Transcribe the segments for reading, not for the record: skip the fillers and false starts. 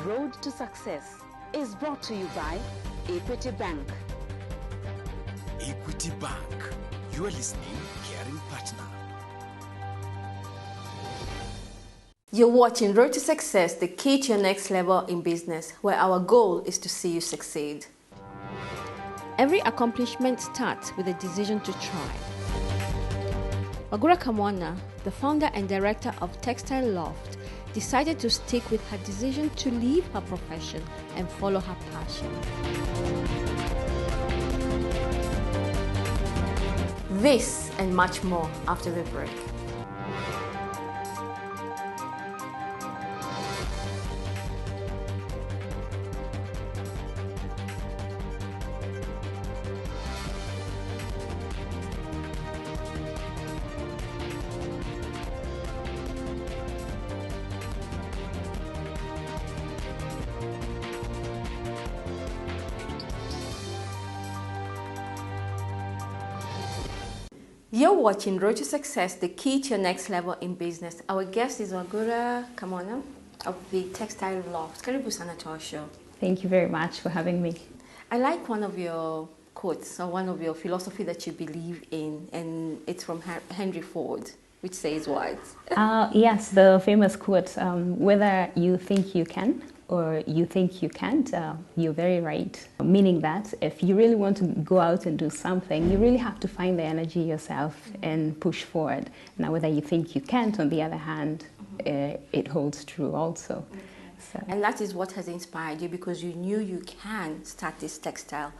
road to success is brought to you by Equity Bank. Equity Bank, you are listening, caring partner. You're watching Road to Success, the key to your next level in business, where our goal is to see you succeed. Every accomplishment starts with a decision to try. Ogura Kamwana, the founder and director of Textile Loft, decided to stick with her decision to leave her profession and follow her passion. This and much more after the break. You're watching Road to Success, the key to your next level in business. Our guest is Ogura Kamwana of the Textile Loft. Karibu sana to our show. Thank you very much for having me. I like one of your quotes or one of your philosophy that you believe in, and it's from Henry Ford, which says what? Yes, the famous quote, whether you think you can or you think you can't, you're very right. Meaning that if you really want to go out and do something, you really have to find the energy yourself and push forward. Now, whether you think you can't, on the other hand, it holds true also. So. And that is what has inspired you, because you knew you can start this textile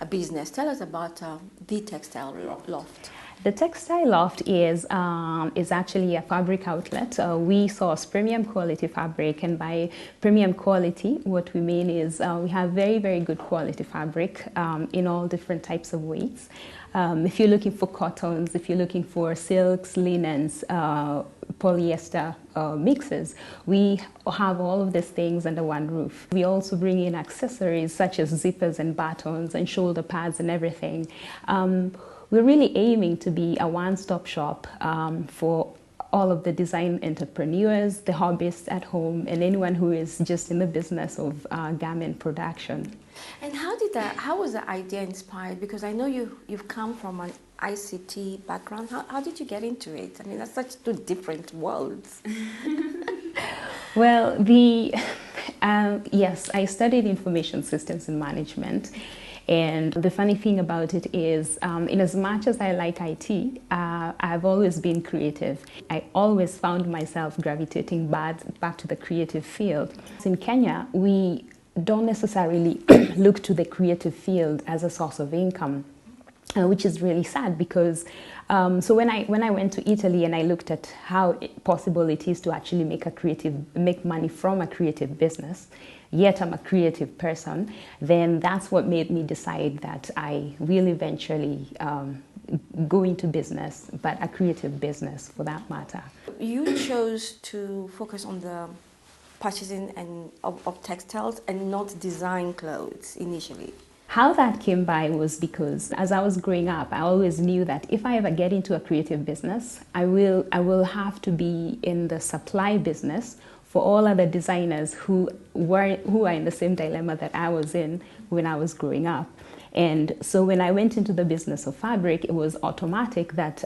business. Tell us about the Textile Loft. The Textile Loft is actually a fabric outlet. We source premium quality fabric, and by premium quality, what we mean is we have very, very good quality fabric in all different types of weights. If you're looking for cottons, if you're looking for silks, linens, polyester mixes, we have all of these things under one roof. We also bring in accessories such as zippers and buttons and shoulder pads and everything. We're really aiming to be a one-stop shop for all of the design entrepreneurs, the hobbyists at home, and anyone who is just in the business of garment production. And how was the idea inspired? Because I know you've come from an ICT background. How did you get into it? I mean, that's such two different worlds. Well, yes, I studied information systems and management. And the funny thing about it is, in as much as I like IT, I've always been creative. I always found myself gravitating back to the creative field. In Kenya, we don't necessarily look to the creative field as a source of income, which is really sad because so when I went to Italy and I looked at how possible it is to actually make money from a creative business, yet I'm a creative person, then that's what made me decide that I will eventually go into business, but a creative business for that matter. You chose to focus on the purchasing of textiles and not design clothes initially. How that came by was because as I was growing up, I always knew that if I ever get into a creative business, I will have to be in the supply business for all other designers who are in the same dilemma that I was in when I was growing up. And so when I went into the business of fabric, it was automatic that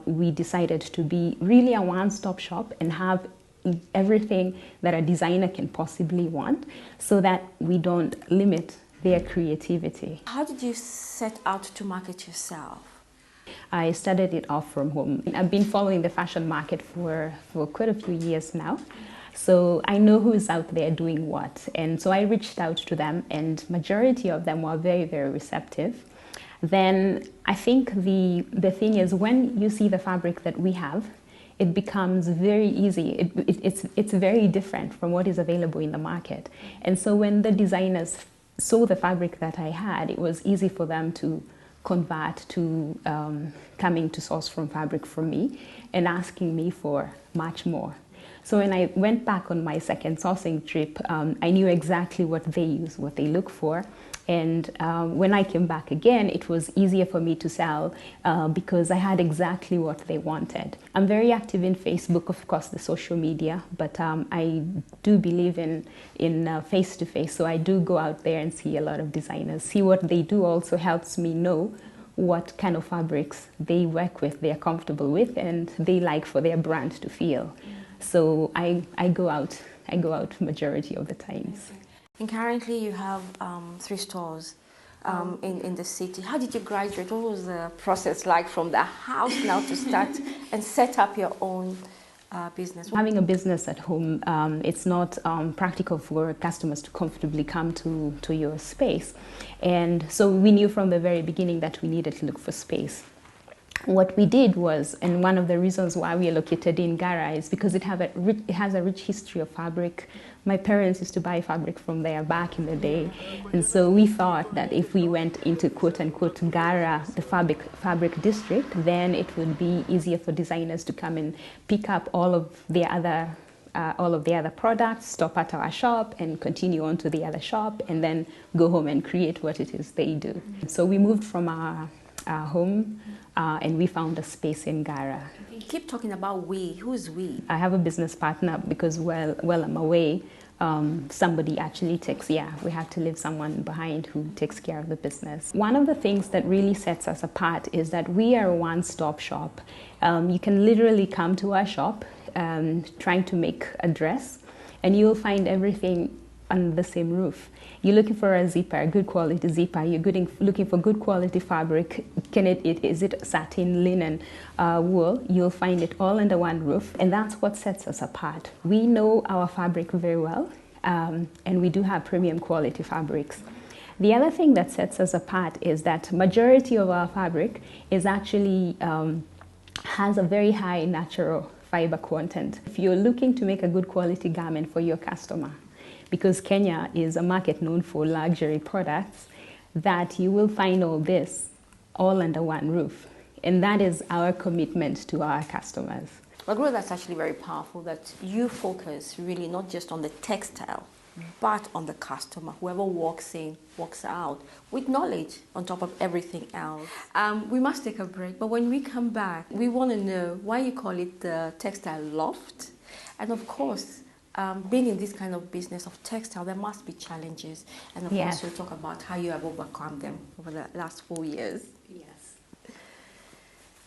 we decided to be really a one-stop shop and have everything that a designer can possibly want so that we don't limit their creativity. How did you set out to market yourself? I started it off from home. I've been following the fashion market for quite a few years now. So I know who is out there doing what. And so I reached out to them, and majority of them were very, very receptive. Then I think the thing is, when you see the fabric that we have, it becomes very easy. It's very different from what is available in the market. And so when the designers saw the fabric that I had, it was easy for them to convert to coming to source from fabric from me and asking me for much more. So when I went back on my second sourcing trip, I knew exactly what they use, what they look for. And when I came back again, it was easier for me to sell because I had exactly what they wanted. I'm very active in Facebook, of course, the social media, but I do believe in face-to-face. So I do go out there and see a lot of designers. See what they do also helps me know what kind of fabrics they work with, they're comfortable with, and they like for their brand to feel. So I go out majority of the times. And currently you have 3 stores in the city. How did you graduate? What was the process like from the house now to start and set up your own business? Having a business at home, it's not practical for customers to comfortably come to your space. And so we knew from the very beginning that we needed to look for space. What we did was, and one of the reasons why we are located in Gara is because it has a rich history of fabric. My parents used to buy fabric from there back in the day. And so we thought that if we went into quote-unquote Gara, the fabric district, then it would be easier for designers to come and pick up all of the other products, stop at our shop and continue on to the other shop and then go home and create what it is they do. So we moved from our home and we found a space in Gara. You keep talking about we. Who's we? I have a business partner because while I'm away, somebody actually we have to leave someone behind who takes care of the business. One of the things that really sets us apart is that we are a one-stop shop. You can literally come to our shop trying to make a dress and you'll find everything under the same roof. You're looking for a zipper, a good quality zipper. You're looking for good quality fabric. Is it satin, linen, wool? You'll find it all under one roof, and that's what sets us apart. We know our fabric very well, and we do have premium quality fabrics. The other thing that sets us apart is that majority of our fabric is actually has a very high natural fiber content. If you're looking to make a good quality garment for your customer, because Kenya is a market known for luxury products, that you will find all this all under one roof. And that is our commitment to our customers. Well, that's actually very powerful that you focus really not just on the textile, but on the customer. Whoever walks in, walks out, with knowledge on top of everything else. We must take a break, but when we come back, we want to know why you call it the Textile Loft. And of course, being in this kind of business of textile, there must be challenges. And of course, we'll talk about how you have overcome them over the last 4 years. Yes.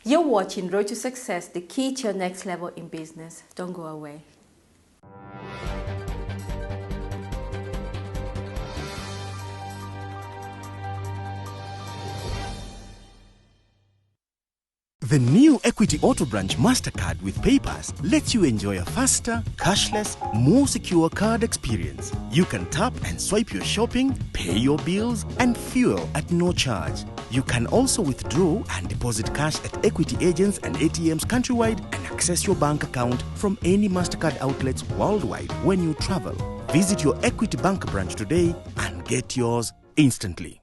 You're watching Road to Success, the key to your next level in business. Don't go away. The new Equity Auto Branch MasterCard with Papers lets you enjoy a faster, cashless, more secure card experience. You can tap and swipe your shopping, pay your bills, and fuel at no charge. You can also withdraw and deposit cash at Equity agents and ATMs countrywide and access your bank account from any MasterCard outlets worldwide when you travel. Visit your Equity Bank branch today and get yours instantly.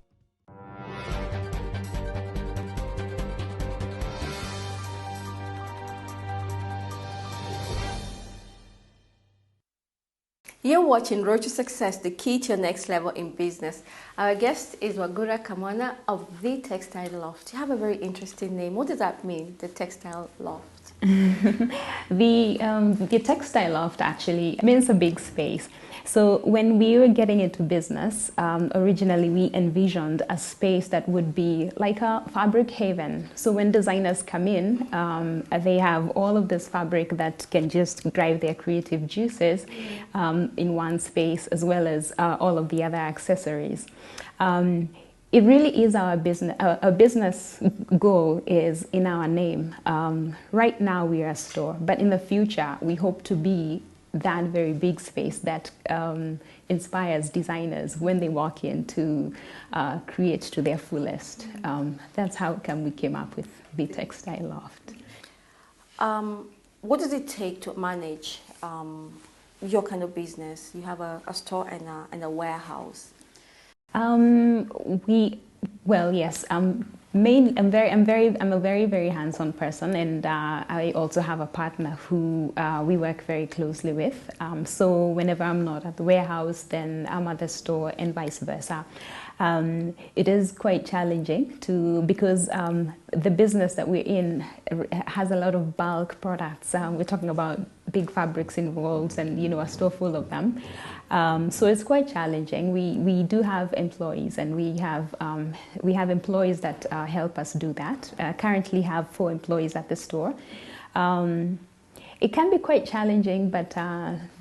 You're watching Road to Success, the key to your next level in business. Our guest is Wagura Kamana of the Textile Loft. You have a very interesting name. What does that mean, the Textile Loft? The Textile Loft actually means a big space. So when we were getting into business, originally we envisioned a space that would be like a fabric haven. So when designers come in, they have all of this fabric that can just drive their creative juices in one space, as well as all of the other accessories. It really is our business goal is in our name. Right now we are a store, but in the future we hope to be that very big space that inspires designers when they walk in to create to their fullest. That's how come we came up with the Textile Loft. What does it take to manage your kind of business? You have a store and a warehouse. Um, we, well, yes. I'm a very hands-on person, and I also have a partner who we work very closely with. So whenever I'm not at the warehouse, then I'm at the store, and vice versa. It is quite challenging because the business that we're in has a lot of bulk products. We're talking about big fabrics in rolls, and a store full of them. So it's quite challenging. We do have employees, and we have employees that help us do that. Currently have 4 employees at the store. It can be quite challenging, but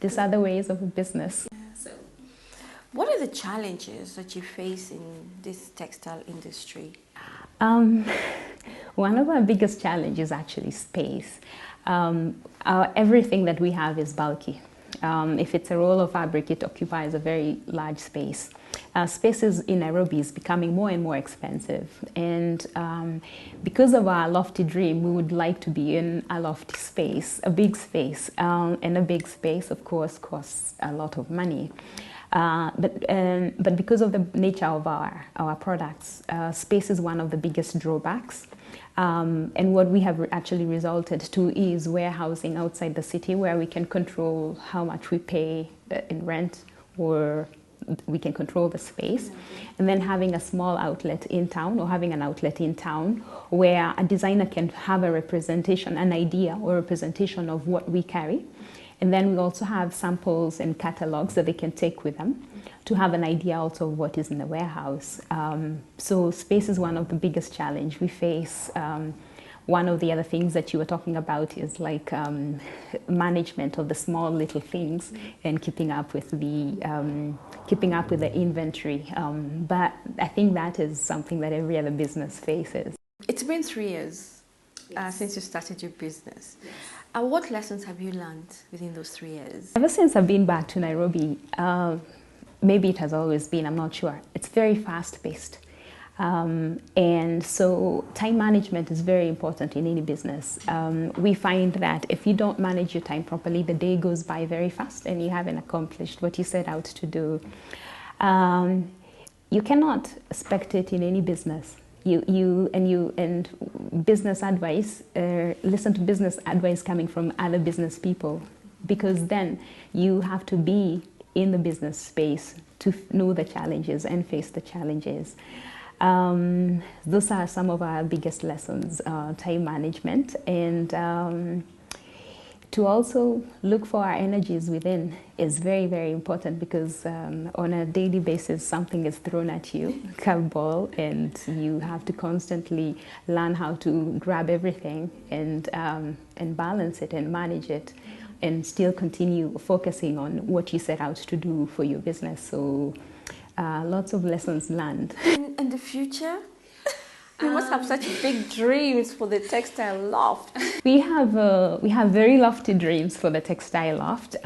these are the ways of a business. So, what are the challenges that you face in this textile industry? One of our biggest challenges is actually space. Everything that we have is bulky. If it's a roll of fabric, it occupies a very large space. Spaces in Nairobi is becoming more and more expensive, and because of our lofty dream, we would like to be in a lofty space, a big space, and a big space, of course, costs a lot of money. But because of the nature of our products, space is one of the biggest drawbacks. And what we have actually resulted to is warehousing outside the city, where we can control how much we pay in rent, or we can control the space. And then having a small outlet in town, or having an outlet in town where a designer can have a representation, an idea or representation of what we carry. And then we also have samples and catalogs that they can take with them to have an idea also of what is in the warehouse. So space is one of the biggest challenge we face. One of the other things that you were talking about is like management of the small little things and keeping up with the inventory. But I think that is something that every other business faces. It's been 3 years since you started your business. What lessons have you learned within those 3 years? Ever since I've been back to Nairobi, maybe it has always been, I'm not sure. It's very fast-paced. And so time management is very important in any business. We find that if you don't manage your time properly, the day goes by very fast and you haven't accomplished what you set out to do. You cannot expect it in any business. And business advice, listen to business advice coming from other business people, because then you have to be in the business space to know the challenges and face the challenges. Those are some of our biggest lessons, time management, and to also look for our energies within is very, very important, because on a daily basis something is thrown at you, curveball, and you have to constantly learn how to grab everything and balance it and manage it, and still continue focusing on what you set out to do for your business. So lots of lessons learned. In the future, you must have such big dreams for the Textile Loft. We have very lofty dreams for the Textile Loft.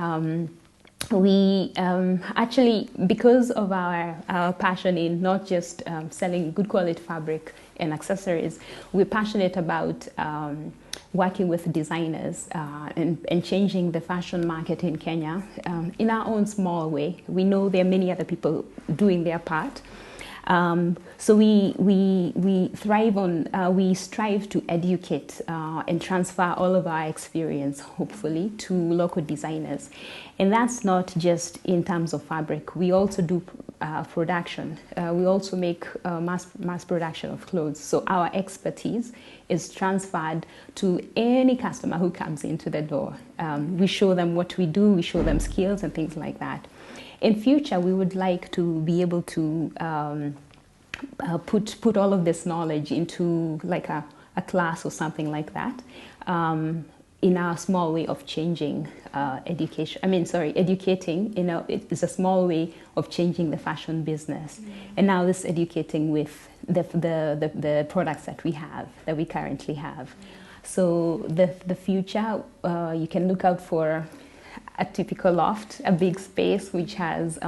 We actually, because of our passion in not just selling good quality fabric and accessories, we're passionate about working with designers and changing the fashion market in Kenya in our own small way. We know there are many other people doing their part. So we thrive on, we strive to educate and transfer all of our experience, hopefully, to local designers. And that's not just in terms of fabric. We also do production. We also make mass production of clothes. So our expertise is transferred to any customer who comes into the door. We show them what we do, we show them skills and things like that. In future, we would like to be able to put all of this knowledge into like a class or something like that, in our small way of changing educating. It's a small way of changing the fashion business. And now this educating with the products that we currently have. So the future, you can look out for a typical loft, a big space which has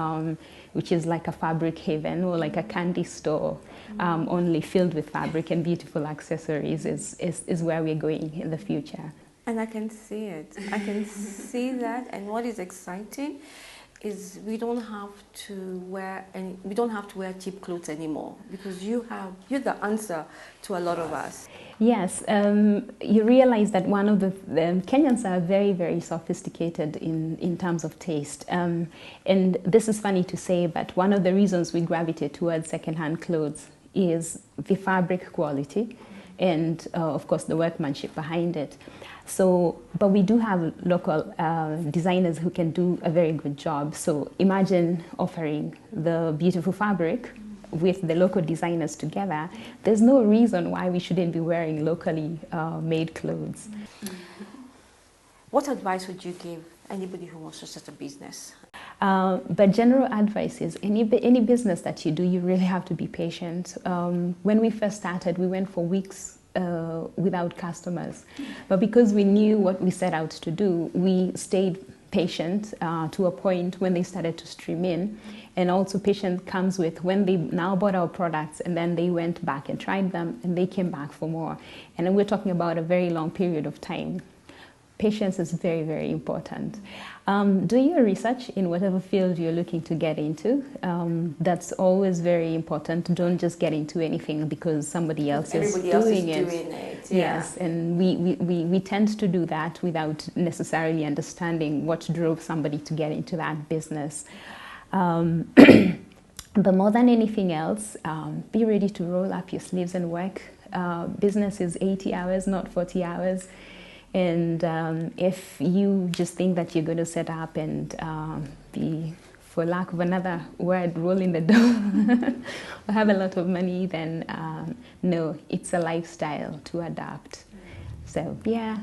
which is like a fabric haven, or like a candy store, only filled with fabric and beautiful accessories is where we're going in the future. And I can see it. I can see that. And what is exciting is we don't have to wear cheap clothes anymore, because you're the answer to a lot of us. Yes, you realize that one of the Kenyans are very, very sophisticated in terms of taste. And this is funny to say, but one of the reasons we gravitate towards secondhand clothes is the fabric quality and, of course, the workmanship behind it. So, but we do have local designers who can do a very good job. So imagine offering the beautiful fabric with the local designers together. There's no reason why we shouldn't be wearing locally made clothes. What advice would you give anybody who wants to start a business? But general advice is any business that you do, you really have to be patient. When we first started, we went for weeks without customers. But because we knew what we set out to do, we stayed patient to a point when they started to stream in. And also patience comes with when they now bought our products and then they went back and tried them and they came back for more. And then we're talking about a very long period of time. Patience is very, very important. Do your research in whatever field you're looking to get into. That's always very important. Don't just get into anything because somebody else is doing it. Yeah. Yes, and we tend to do that without necessarily understanding what drove somebody to get into that business. But more than anything else, be ready to roll up your sleeves and work. Business is 80 hours, not 40 hours. And if you just think that you're going to set up and be, for lack of another word, rolling the dough or have a lot of money, then no, it's a lifestyle to adapt. So, yeah.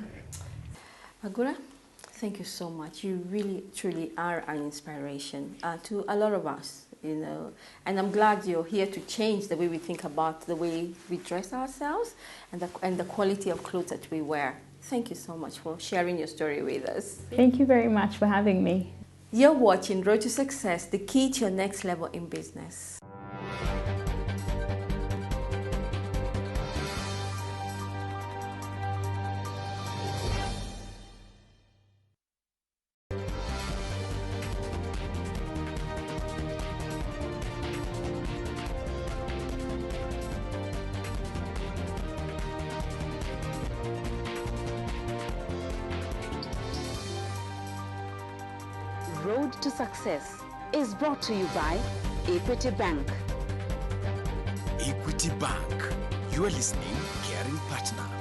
Magura, thank you so much. You really, truly are an inspiration to a lot of us, you know. And I'm glad you're here to change the way we think about the way we dress ourselves and the quality of clothes that we wear. Thank you so much for sharing your story with us. Thank you very much for having me. You're watching Road to Success, the key to your next level in business. Road to Success is brought to you by Equity Bank. Equity Bank, your listening caring partner.